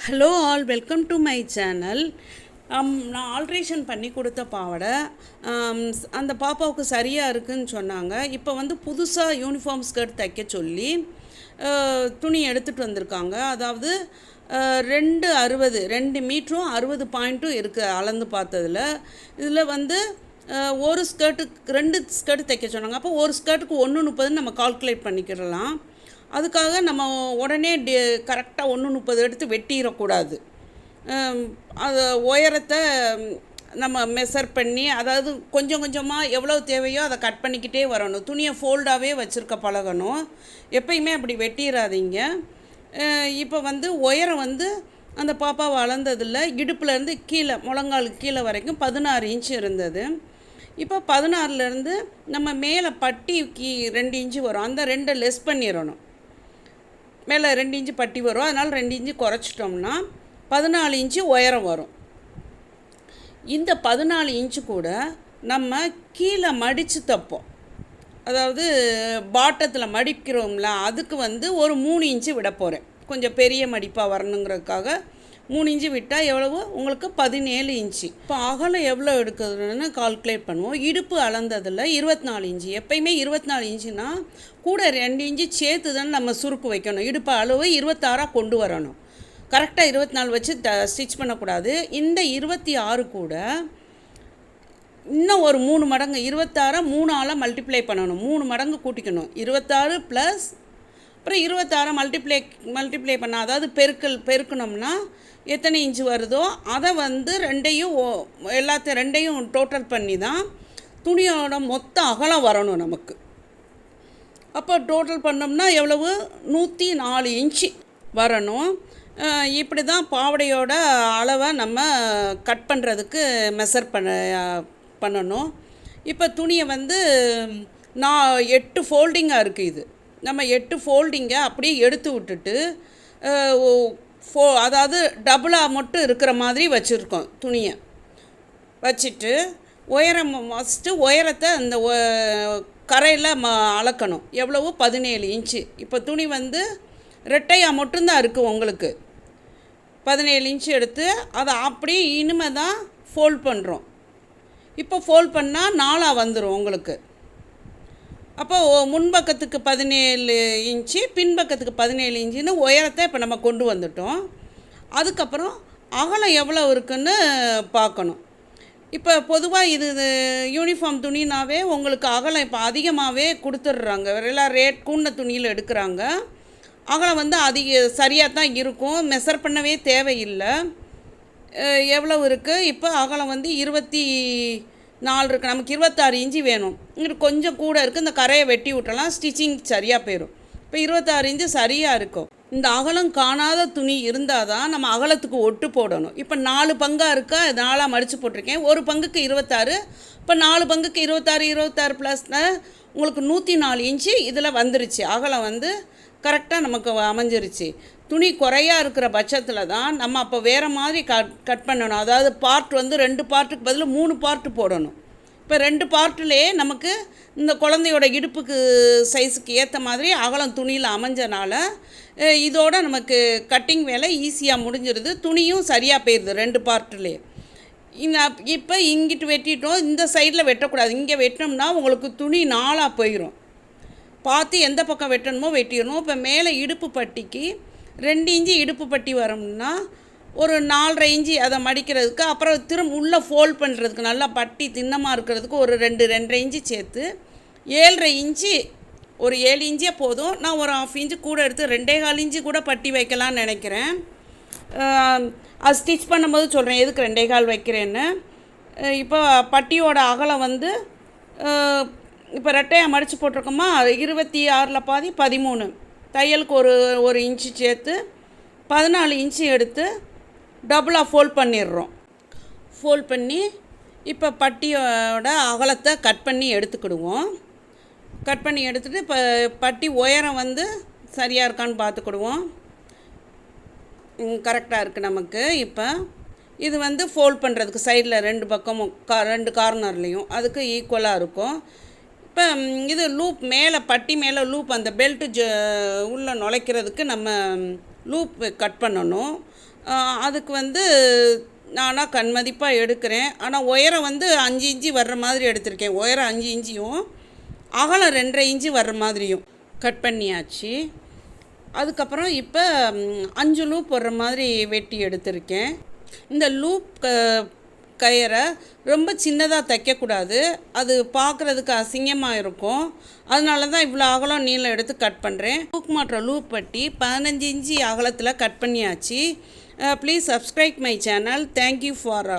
Hello all, welcome to my channel. நான் alteration பண்ணி கொடுத்த பாவாடை அந்த பாப்பாவுக்கு சரியாக இருக்குதுன்னு சொன்னாங்க. இப்போ வந்து புதுசாக யூனிஃபார்ம் ஸ்கர்ட் தைக்க சொல்லி துணி எடுத்துகிட்டு வந்திருக்காங்க. அதாவது 260 2 மீட்டரும் 60 பாயிண்ட்டும் இருக்குது அளந்து பார்த்ததில். இதில் வந்து ஒரு ஸ்கர்ட்டுக்கு 2 ஸ்கர்ட் தைக்க சொன்னாங்க. அப்போ ஒரு ஸ்கர்ட்டுக்கு 1:30 நம்ம கால்குலேட் பண்ணிக்கிடலாம். அதுக்காக நம்ம உடனே கரெக்டாக 1:30 எடுத்து வெட்டிடக்கூடாது. அது உயரத்தை நம்ம மெஷர் பண்ணி, அதாவது கொஞ்சம் கொஞ்சமாக எவ்வளோ தேவையோ அதை கட் பண்ணிக்கிட்டே வரணும். துணியை ஃபோல்டாகவே வச்சுருக்க பழகணும். எப்பயுமே அப்படி வெட்டிடாதீங்க. இப்போ வந்து உயரம் வந்து அந்த பாப்பா வளர்ந்ததில் இடுப்புலேருந்து கீழே முழங்காலுக்கு கீழே வரைக்கும் 16 இன்ச்சு இருந்தது. இப்போ 16லேருந்து நம்ம மேலே பட்டிக்கு 2 இன்ச்சு வரும். அந்த 2 லெஸ் பண்ணிடணும். மேலே 2 இன்ச்சு பட்டி வரும், அதனால் 2 இன்ச்சு குறைச்சிட்டோம்னா 14 இன்ச்சு உயரம் வரும். இந்த 14 இன்ச்சு கூட நம்ம கீழே மடித்து தைப்போம். அதாவது பாட்டத்தில் மடிக்கிறோம்ல, அதுக்கு வந்து ஒரு 3 இன்ச்சு விட போகிறேன். கொஞ்சம் பெரிய மடிப்பாக வரணுங்கிறதுக்காக 3 இன்ச்சு விட்டால் எவ்வளவு உங்களுக்கு 17 இன்ச்சு. இப்போ அகலம் எவ்வளோ எடுக்குதுன்னு கால்குலேட் பண்ணுவோம். இடுப்பு அளந்ததில் 24 இன்ச்சு. எப்பயுமே 24 இன்ச்சுனா கூட 2 இன்ச்சு சேர்த்து தான் நம்ம சுருக்கு வைக்கணும். இடுப்பு அளவு 26 கொண்டு வரணும். கரெக்டாக 24 வச்சு ஸ்டிச் பண்ணக்கூடாது. இந்த 26 கூட இன்னும் ஒரு 3 மடங்கு 26 3ஆல் மல்டிப்ளை பண்ணணும். 3 மடங்கு கூட்டிக்கணும். 26 ப்ளஸ் அப்புறம் 26 மல்டிப்ளை பண்ணால், அதாவது பெருக்கணும்னா எத்தனை இன்ச்சு வருதோ அதை வந்து ரெண்டையும் டோட்டல் பண்ணி தான் துணியோட மொத்த அகலம் வரணும் நமக்கு. அப்போ டோட்டல் பண்ணோம்னா எவ்வளவு 104 இன்ச்சு வரணும். இப்படி தான் பாவடையோட அளவை நம்ம கட் பண்ணுறதுக்கு மெஷர் பண்ணணும். இப்போ துணியை வந்து 8 ஃபோல்டிங்காக இருக்குது. இது நம்ம 8 ஃபோல்டிங்கை அப்படியே எடுத்து விட்டுட்டு அதாவது டபுளாக மட்டும் இருக்கிற மாதிரி வச்சுருக்கோம். துணியை வச்சுட்டு உயரத்தை அந்த கரையில் அளக்கணும். எவ்வளவோ 17 இன்ச்சு. இப்போ துணி வந்து ரெட்டையாக மட்டும்தான் இருக்குது உங்களுக்கு. 17 இன்ச்சு எடுத்து அதை அப்படியே இனிமே தான் ஃபோல்ட் பண்ணுறோம். இப்போ ஃபோல்ட் பண்ணால் 4 வந்துடும் உங்களுக்கு. அப்போ முன்பக்கத்துக்கு 17 இன்ச்சு, பின்பக்கத்துக்கு 17 இன்ச்சுன்னு உயரத்தை இப்போ நம்ம கொண்டு வந்துட்டோம். அதுக்கப்புறம் அகலம் எவ்வளோ இருக்குன்னு பார்க்கணும். இப்போ பொதுவாக இது யூனிஃபார்ம் துணினாவே உங்களுக்கு அகலம் இப்போ அதிகமாகவே கொடுத்துட்றாங்க. எல்லாம் ரேட் கூடின துணியில் எடுக்கிறாங்க. அகலம் வந்து சரியாக தான் இருக்கும். மெஷர் பண்ணவே தேவையில்லை. எவ்வளோ இருக்குது இப்போ அகலம் வந்து 24 இருக்குது. நமக்கு 26 இன்ச்சு வேணும். இங்கிட்டு கொஞ்சம் கூட இருக்குது. இந்த கரையை வெட்டி விட்டலாம், ஸ்டிச்சிங் சரியாக போயிடும். இப்போ 26 இன்ச்சு சரியாக இருக்கும். இந்த அகலம் காணாத துணி இருந்தால் தான் நம்ம அகலத்துக்கு ஒட்டு போடணும். இப்போ 4 பங்காக இருக்கா, 4ஆக மடித்து போட்டிருக்கேன். ஒரு பங்குக்கு 26. இப்போ 4 பங்குக்கு 26 ப்ளஸ்னா உங்களுக்கு 104 இன்ச்சு இதில் வந்துருச்சு. அகலம் வந்து கரெக்டாக நமக்கு அமைஞ்சிருச்சு. துணி குறையாக இருக்கிற பட்சத்தில் தான் நம்ம அப்போ வேறு மாதிரி கட் பண்ணணும். அதாவது பார்ட் வந்து 2 பார்ட்டுக்கு பதில் 3 பார்ட்டு போடணும். இப்போ 2 பார்ட்டுலேயே நமக்கு இந்த குழந்தையோட இடுப்புக்கு சைஸுக்கு ஏற்ற மாதிரி அகலம் துணியில் அமைஞ்சனால இதோட நமக்கு கட்டிங் வேலை ஈஸியாக முடிஞ்சிருது. துணியும் சரியாக போயிடுது 2 பார்ட்டுலேயே. இப்போ இங்கிட்டு வெட்டிட்டோம், இந்த சைடில் வெட்டக்கூடாது. இங்கே வெட்டினோம்னா உங்களுக்கு துணி 4ஆக போயிடும். பார்த்து எந்த பக்கம் வெட்டணுமோ வெட்டிடணும். இப்போ மேலே இடுப்பு பட்டிக்கு 2 இன்ச்சு இடுப்பு பட்டி வரோம்னா ஒரு 4.5 இன்ச்சு அதை மடிக்கிறதுக்கு, அப்புறம் திரும்ப உள்ளே ஃபோல்ட் பண்ணுறதுக்கு நல்லா பட்டி தின்னமாக இருக்கிறதுக்கு ஒரு 2.5 இன்ச்சு சேர்த்து 7.5 இன்ச்சு, ஒரு 7 இன்ச்சே போதும். நான் ஒரு 1/2 இன்ச்சு கூட எடுத்து 2.25 இன்ச்சு கூட பட்டி வைக்கலான்னு நினைக்கிறேன். அது ஸ்டிச் பண்ணும்போது சொல்கிறேன் எதுக்கு 2.25 வைக்கிறேன்னு. இப்போ பட்டியோட அகலம் வந்து இப்போ ரெட்டையாக மடித்து போட்டிருக்கோமா, 26ல் பாதி 13, தையலுக்கு ஒரு இன்ச்சு சேர்த்து 14 இன்ச்சு எடுத்து டபுளாக ஃபோல்ட் பண்ணிடுறோம். ஃபோல்ட் பண்ணி இப்போ பட்டியோட அகலத்தை கட் பண்ணி எடுத்துக்கிடுவோம். கட் பண்ணி எடுத்துகிட்டு இப்போ பட்டி உயரம் வந்து சரியாக இருக்கான்னு பார்த்துக்கிடுவோம். கரெக்டாக இருக்குது நமக்கு. இப்போ இது வந்து ஃபோல்ட் பண்ணுறதுக்கு சைடில் 2 பக்கமும் 2 கார்னர்லேயும் அதுக்கு ஈக்குவலாக இருக்கும். இப்போ இது லூப் மேலே பட்டி மேலே லூப் அந்த பெல்ட்டு உள்ளே நுழைக்கிறதுக்கு நம்ம லூப் கட் பண்ணணும். அதுக்கு வந்து நானாக கண்மதிப்பாக எடுக்கிறேன். ஆனால் உயரம் வந்து 5 இன்ச்சு வர்ற மாதிரி எடுத்திருக்கேன். உயரம் 5 இன்ச்சியும் அகலம் 2.5 இன்ச்சு வர்ற மாதிரியும் கட் பண்ணியாச்சு. அதுக்கப்புறம் இப்போ 5 லூப் வர்ற மாதிரி வெட்டி எடுத்திருக்கேன். இந்த லூப் கயிறை ரொம்ப சின்னதாக தைக்கக்கூடாது, அது பார்க்குறதுக்கு அசிங்கமாக இருக்கும். அதனால தான் இவ்வளோ அகலம் நீளம் எடுத்து கட் பண்ணுறேன். தூக்கு மாட்டுற லூப் பட்டி 15 இன்ச்சு அகலத்தில் கட் பண்ணியாச்சு. Please subscribe my channel. Thank you for